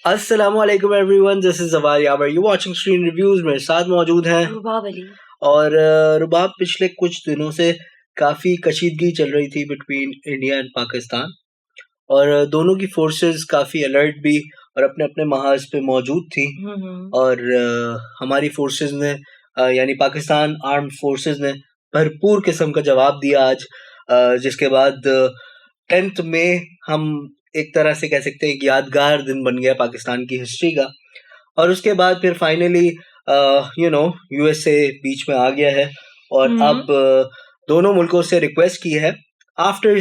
अस्सलाम वालेकुम everyone, this is जवार याबर, यू वाचिंग स्क्रीन रिव्यूज। मेरे साथ मौजूद हैं रुबाब अली। और रुबाब, पिछले कुछ दिनों से काफ़ी कशीदगी चल रही थी बिटवीन इंडिया एंड पाकिस्तान, और दोनों की फोर्सेस काफ़ी अलर्ट भी और अपने अपने महाज पे मौजूद थी। और हमारी फोर्सेस ने यानी पाकिस्तान आर्म्ड फोर्सेस ने भरपूर किस्म का जवाब दिया आज, जिसके बाद 10th मई हम एक तरह से कह सकते हैं एक यादगार दिन बन गया पाकिस्तान की हिस्ट्री का। और उसके बाद फिर फाइनली यूएसए बीच में आ गया है और अब दोनों मुल्कों से रिक्वेस्ट की है आफ्टर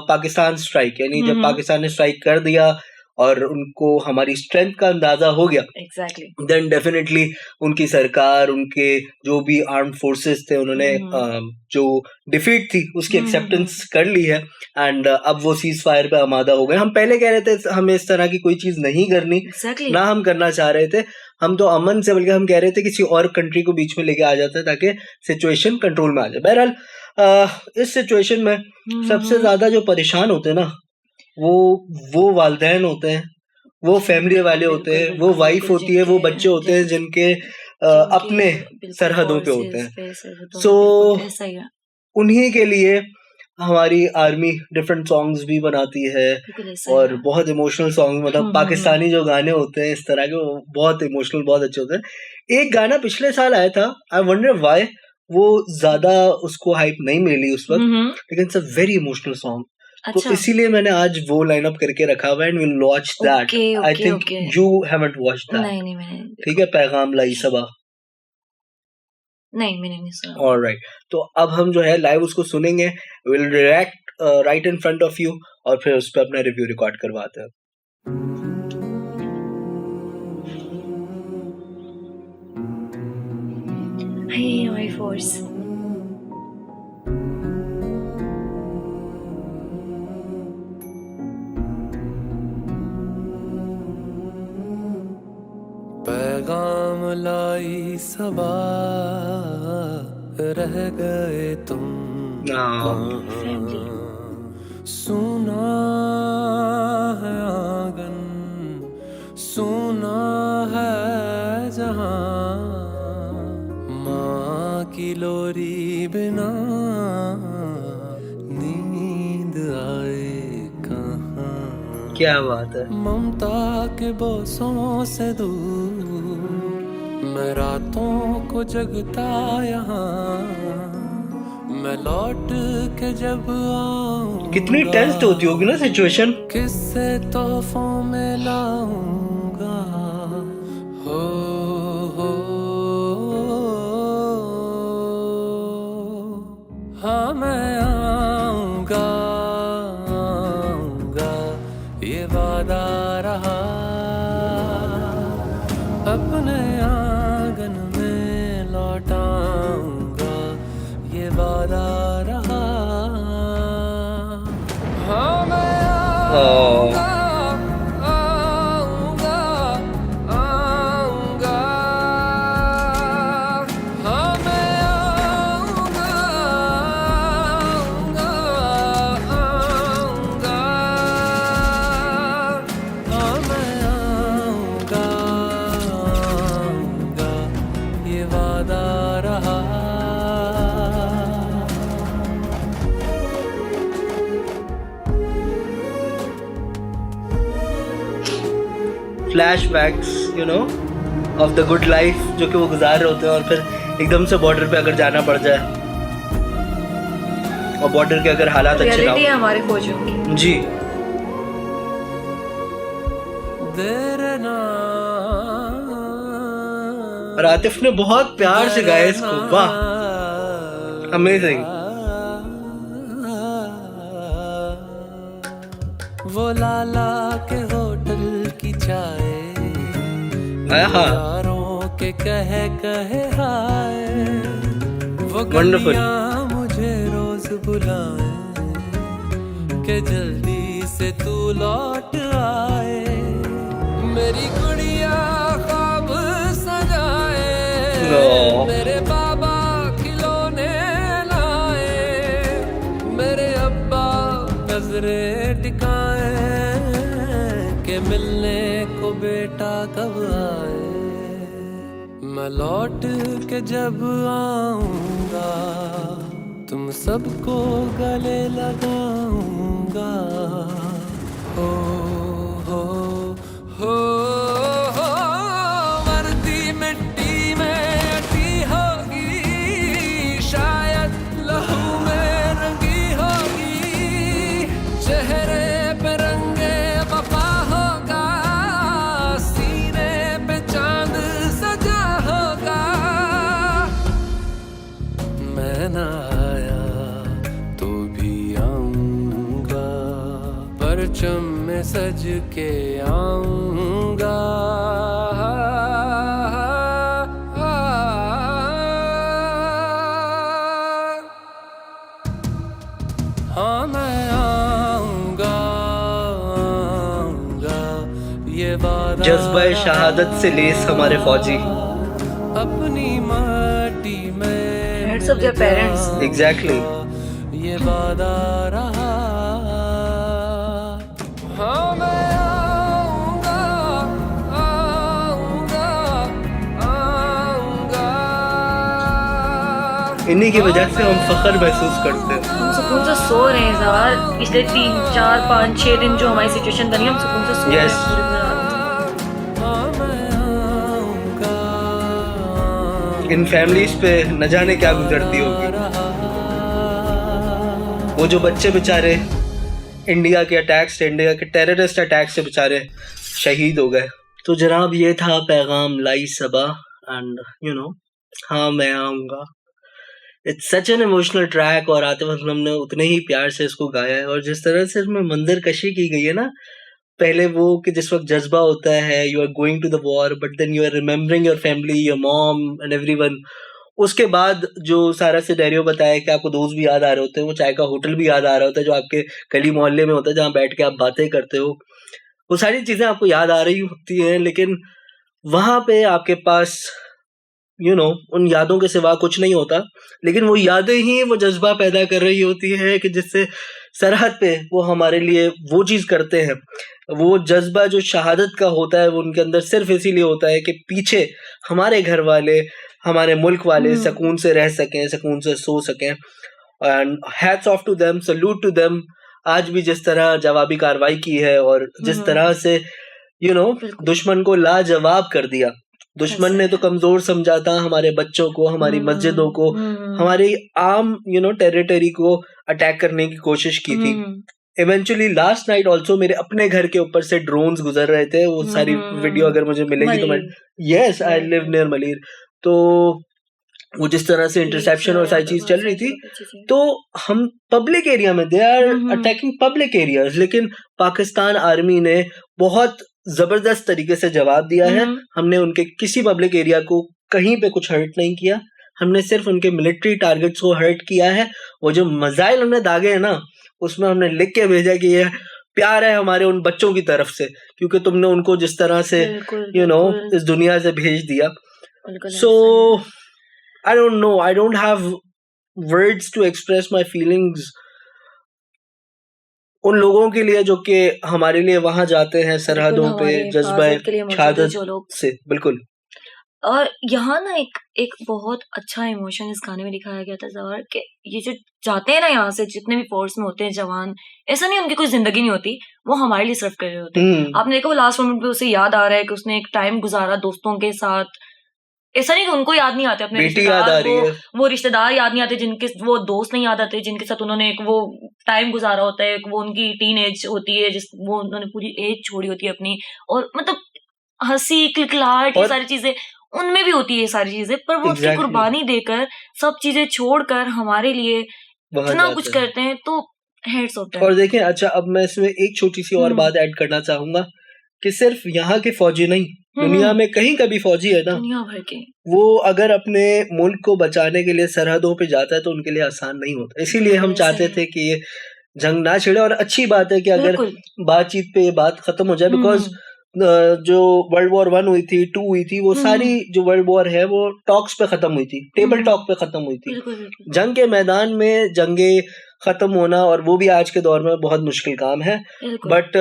पाकिस्तान स्ट्राइक, यानी जब पाकिस्तान ने स्ट्राइक कर दिया और उनको हमारी स्ट्रेंथ का अंदाजा हो गया, देन डेफिनेटली उनकी सरकार, उनके जो भी आर्म्ड फोर्सेस थे, उन्होंने जो डिफीट थी उसकी एक्सेप्टेंस कर ली है एंड अब वो सीज फायर पे आमादा हो गए। हम पहले कह रहे थे हमें इस तरह की कोई चीज नहीं करनी, ना हम करना चाह रहे थे, हम तो अमन से बल्कि हम कह रहे थे किसी और कंट्री को बीच में लेके आ जाता है ताकि सिचुएशन कंट्रोल में आ जाए। बहरहाल इस सिचुएशन में सबसे ज्यादा जो परेशान होते हैं ना, वो वालिदैन होते हैं, वो फैमिली वाले होते हैं, वो वाइफ होती है, वो बच्चे होते हैं जिनके अपने सरहदों पे होते हैं। सो उन्हीं के लिए हमारी आर्मी डिफरेंट सॉन्ग्स भी बनाती है और बहुत इमोशनल सॉन्ग, मतलब पाकिस्तानी जो गाने होते हैं इस तरह के, वो बहुत इमोशनल, बहुत अच्छे होते हैं। एक गाना पिछले साल आया था, आई वंडर व्हाई वो ज्यादा उसको हाइप नहीं मिली उस वक्त, लेकिन it's a very emotional song. तो इसीलिए मैंने आज वो लाइन अप करके रखा हुआ and will watch that. I think you haven't watched that. नहीं मैंने। ठीक है, पैगाम लाई सबा। नहीं, मैंने नहीं सुना। ऑलराइट, तो अब हम जो है लाइव उसको सुनेंगे, will react right in front of you और फिर उस पर अपना रिव्यू रिकॉर्ड करवाते हैं। Hey, my force. पैगाम लाई सबा, रह गए तुम सुना है आंगन, सुना है जहां, माँ की लोरी बिना नींद आए कहाँ। क्या बात है। ममता के बोसों से दूर मैं रातों को जगता यहाँ, मैं लौट के जब आऊंगा, कितनी टेंस्ड होती होगी ना सिचुएशन। किससे तोहफों में लाऊंगा, हो हाँ मैं आऊंगा, ये वादा रहा, अपने आंगन में लौटाऊंगा, ये वादा रहा, हाँ मैं आऊंगा, आऊंगा, आऊंगा, हाँ मैं आऊंगा, आऊंगा, हाँ मैं आऊंगा, आऊंगा, ये वादा रहा। Flashbacks of the good life जो कि वो गुजार रहे होते हैं, और फिर एकदम से बॉर्डर पे अगर जाना पड़ जाए और बॉर्डर के अगर हालात अच्छे ना हो हमारे फौजियों की। जी, और आतिफ ने बहुत प्यार से गाया इसको, वाह, अमेजिंग। वो लाला के होटल की चाय, यारों के कहे हाय, वो गलियां मुझे रोज बुलाए कि जल्दी से तू लौट आए, मेरी गुड़िया ख्वाब सजाए, मेरे बाबा खिलौने लाए, मेरे अब्बा नजरे टिकाए के मिलने को को बेटा कब आए, मैं लौट के जब आऊंगा तुम सबको गले लगाऊंगा। हो हो हो हो, वर्दी मिट्टी में अटी होगी, शायद लहू में रंगी होगी, चेहरे पे रंगे वफा होगा, सीने पे चांद सजा होगा। मैं ना आया तो भी आऊंगा, परचम में सज के आऊंगा। हाँ मैं आऊंगा, ये वादा जज्बा शहादत से लेस हमारे फौजी। अपनी माटी में Heads of their parents. Exactly. ये वादा रहा। हाँ मैं आऊंगा, आऊंगा, आऊंगा। इन्हीं की वजह से हम फख्र महसूस करते हैं। हम सुकून से सो रहे हैं ज़वार, पिछले 3, 4, 5, 6 दिन जो हमारी सिचुएशन बनी, हम सुकून से सो रहे Yes. हैं पूरी रात। हाँ मैं आऊंगा, इन फैमिलीज पे न जाने क्या गुजरती होगी। वो जो बच्चे बेचारे इंडिया के अटैक से, इंडिया के टेररिस्ट अटैक से बेचारे शहीद हो गए। तो जनाब ये था पैगाम लाई सबा एंड हाँ मैं आऊँगा। It's such an emotional track और आतिफ असलम ने उतने ही प्यार से इसको गाया है। और जिस तरह से इसमें मंदिर कशी की गई है ना, पहले वो कि जिस वक्त जज्बा होता है, you are going to the war but then you are remembering your family, your mom and everyone. उसके बाद जो सारा सिनेरियो बताया कि आपको दोस्त भी याद आ रहे होते हैं, वो चाय का होटल भी याद आ रहा होता है जो आपके गली मोहल्ले में होता है, जहाँ बैठ के आप बातें करते हो, वो सारी चीजें आपको याद आ रही होती हैं। लेकिन वहां पे आपके पास उन यादों के सिवा कुछ नहीं होता, लेकिन वो यादें ही वो जज्बा पैदा कर रही होती है कि जिससे सरहद पे वो हमारे लिए वो चीज करते हैं। वो जज्बा जो शहादत का होता है वो उनके अंदर सिर्फ इसीलिए होता है कि पीछे हमारे घर वाले, हमारे मुल्क वाले सुकून से रह सकें, सुकून से सो सकें। And hats off to them, salute to them. आज भी जिस तरह जवाबी कार्रवाई की है और जिस तरह से दुश्मन को लाजवाब कर दिया। दुश्मन ने तो कमजोर समझा था हमारे बच्चों को, हमारी मस्जिदों को, हमारी आम टेरिटरी को अटैक करने की कोशिश की थी। इवेंचुअली लास्ट नाइट ऑल्सो मेरे अपने घर के ऊपर से ड्रोन्स गुजर रहे थे। वो सारी वीडियो अगर मुझे मिलेगी तो मैं yes I live near Malir, तो वो जिस तरह से इंटरसेप्शन और सारी चीज चल रही थी, तो हम पब्लिक एरिया में, they are attacking public areas, लेकिन पाकिस्तान आर्मी ने बहुत जबरदस्त तरीके से जवाब दिया है। हमने उनके किसी पब्लिक एरिया को कहीं पे कुछ हर्ट नहीं किया, हमने सिर्फ उनके मिलिट्री टारगेट्स को हर्ट किया है। वो जो मिसाइल हमने दागे है ना, उसमें हमने लिख के भेजा कि ये प्यार है हमारे उन बच्चों की तरफ से, क्योंकि तुमने उनको जिस तरह से इस दुनिया से भेज दिया। So I don't know, I don't have words to express my feelings उन लोगों के लिए जो कि हमारे लिए वहां जाते हैं सरहदों पे जज्बा शहादत से। बिल्कुल। और यहाँ ना एक बहुत अच्छा इमोशन इस गाने में दिखाया गया था ज़वार, कि ये जो जाते हैं ना यहाँ से, जितने भी फोर्स में होते हैं जवान, ऐसा नहीं उनकी कोई जिंदगी नहीं होती, वो हमारे लिए सर्व कर रहे होते हैं। आपने देखा वो लास्ट मोमेंट पे उसे याद आ रहा है कि उसने एक टाइम गुजारा दोस्तों के साथ। ऐसा नहीं कि उनको याद नहीं आते अपने रिश्तेदार, वो रिश्तेदार याद नहीं आते, जिनके वो दोस्त नहीं याद आते जिनके साथ उन्होंने एक वो टाइम गुजारा होता है, वो उनकी टीन एज होती है, जिस वो उन्होंने पूरी एज छोड़ी होती है अपनी, और मतलब हंसी किलकिलाहट ये सारी चीजें उनमें भी होती है ये सारी चीजें, पर वो उसकी कुर्बानी देकर सब चीजें छोड़कर हमारे लिए इतना कुछ करते हैं, तो हेड्स ऑफ। और देखें, अच्छा अब मैं इसमें एक छोटी सी और बात ऐड करना चाहूंगा कि सिर्फ यहाँ के फौजी नहीं, दुनिया में कहीं का भी फौजी है ना, दुनिया भर के, वो अगर अपने मुल्क को बचाने के लिए सरहदों पे जाता है तो उनके लिए आसान नहीं होता। इसीलिए हम चाहते थे कि ये जंग ना छिड़े, और अच्छी बात है कि अगर बातचीत पे ये बात खत्म हो जाए, बिकॉज जो वर्ल्ड वॉर 1 हुई थी, 2 हुई थी, वो सारी जो वर्ल्ड वॉर है वो टॉक्स पे खत्म हुई थी, टेबल टॉक पे खत्म हुई थी। जंग के मैदान में जंगे खत्म होना, और वो भी आज के दौर में बहुत मुश्किल काम है, but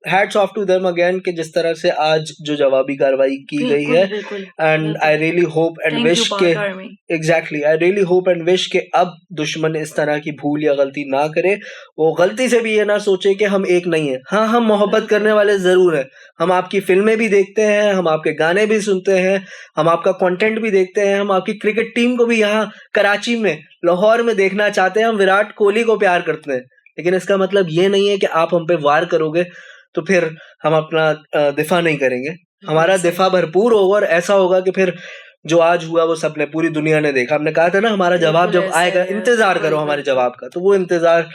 hats off to them again कि जिस तरह से आज जो जवाबी कार्रवाई की गई है, and I really hope and wish के exactly I really hope and wish के अब दुश्मन इस तरह की भूल या गलती ना करे, वो गलती से भी ये ना सोचे कि हम एक नहीं है। हाँ, हम मोहब्बत करने वाले जरूर हैं, हम आपकी फिल्में भी देखते हैं, हम आपके गाने भी सुनते हैं, हम आपका कंटेंट भी देखते हैं, हम आपकी क्रिकेट टीम को भी यहाँ कराची में, लाहौर में देखना चाहते हैं, हम विराट कोहली को प्यार करते हैं, लेकिन इसका मतलब ये नहीं है कि आप हम पे वार करोगे तो फिर हम अपना दिफा नहीं करेंगे। हमारा दिफा भरपूर होगा और ऐसा होगा कि फिर जो आज हुआ वो सबने, पूरी दुनिया ने देखा। हमने कहा था ना हमारा जवाब जब आएगा, इंतजार करो हमारे जवाब का, तो वो इंतजार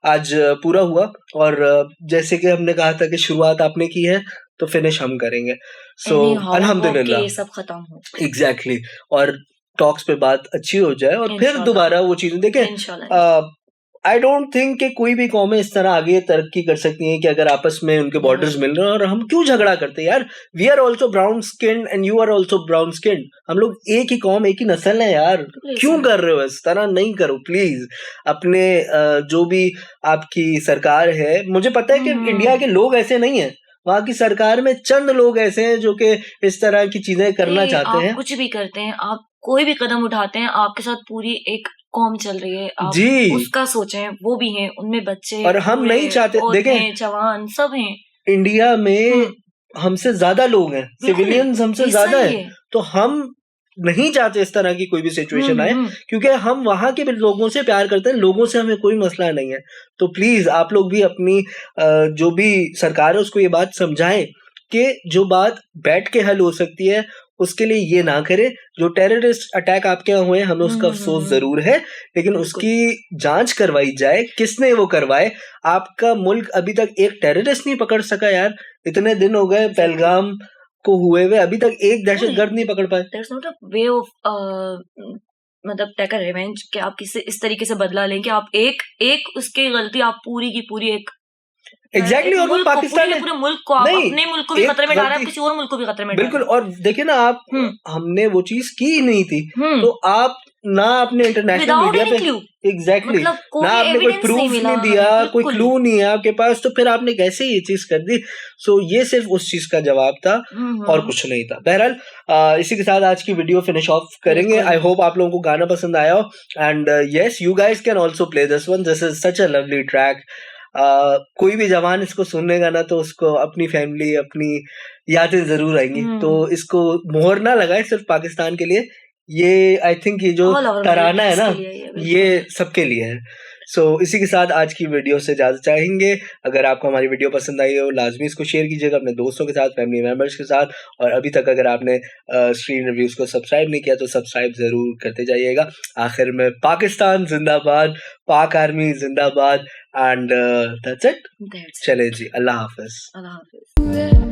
आज पूरा हुआ। और जैसे कि हमने कहा था कि शुरुआत आपने की है तो फिनिश हम करेंगे। सो अल्हम्दुलिल्लाह सब खत्म हो एग्जैक्टली, और टॉक्स पे बात अच्छी हो जाए और फिर दोबारा वो चीजें देखें। आई डोंट थिंक कि कोई भी कौमें इस तरह आगे तरक्की कर सकती हैं कि अगर आपस में उनके बॉर्डर्स मिल रहे हैं, और हम क्यों झगड़ा करते हैं यार। We are also brown skin and you are also brown skin, हम लोग एक ही कौम, एक ही नस्ल है यार, क्यों कर रहे हो इस तरह? नहीं करो प्लीज। अपने जो भी आपकी सरकार है, मुझे पता है कि इंडिया के लोग ऐसे नहीं है, वहां की सरकार में चंद लोग ऐसे हैं जो कि इस तरह की चीजें करना चाहते हैं। कुछ भी करते हैं, आप कोई भी कदम उठाते हैं, आपके साथ पूरी एक कौम चल रही है, आप जी उसका सोचें, वो भी हैं, उनमें बच्चे और हम नहीं चाहते। देखें जवान सब हैं इंडिया में, हमसे ज्यादा लोग हैं, सिविलियंस हमसे ज्यादा है, तो हम नहीं चाहते इस तरह की कोई भी सिचुएशन आए, क्योंकि हम वहां के लोगों से प्यार करते हैं, लोगों से हमें कोई मसला नहीं है। तो प्लीज आप लोग भी अपनी जो भी सरकार है उसको ये बात समझाएं कि जो बात बैठ के हल हो सकती है उसके लिए ये ना करे। जो टेररिस्ट अटैक आपके यहाँ हुए, हमें उसका अफसोस जरूर है, लेकिन उसकी जांच करवाई जाए, किसने वो करवाए। आपका मुल्क अभी तक एक टेररिस्ट नहीं पकड़ सका यार, इतने दिन हो गए पहलगाम को हुए हुए, अभी तक एक दहशतगर्द नहीं पकड़ पाए। There's not a way of मतलब टेक अ रिवेंज कि आप किसी इस तरीके से बदला लें कि आप एक उसकी गलती आप पूरी की पूरी एक एग्जैक्टली और वो पाकिस्तान में पूरे मुल्क को, आप अपने मुल्क को भी खतरे में डाल रहे हैं, किसी और मुल्क को भी खतरे में डाल रहे हैं। बिल्कुल। और देखिए ना आप, हमने वो चीज की ही नहीं थी, तो आप ना अपने इंटरनेशनल मीडिया पे एग्जैक्टली ना आपने कोई प्रूफ नहीं दिया, कोई क्लू नहीं है आपके पास, तो फिर आपने कैसे ये चीज कर दी। सो ये सिर्फ उस चीज का जवाब था और कुछ नहीं था। बहरहाल इसी के साथ आज की वीडियो फिनिश ऑफ करेंगे। आई होप आप लोगों को गाना पसंद आया हो, and yes you guys can also play this one, this is such a lovely track. कोई भी जवान इसको सुनने का ना तो उसको अपनी फैमिली, अपनी यादें जरूर आएंगी, तो इसको मोहर ना लगाए सिर्फ पाकिस्तान के लिए। ये आई थिंक ये जो तराना है ना, ये सबके लिए है। सो इसी के साथ आज की वीडियो से इजाजत चाहेंगे। अगर आपको हमारी वीडियो पसंद आई हो, लाजमी इसको शेयर कीजिएगा अपने दोस्तों के साथ, फैमिली मेंबर्स के साथ, और अभी तक अगर आपने स्क्रीन रिव्यूज को सब्सक्राइब नहीं किया तो सब्सक्राइब जरूर करते जाइएगा। आखिर में पाकिस्तान जिंदाबाद, पाक आर्मी जिंदाबाद, एंड दैट्स इट। चले जी, अल्लाह हाफिज।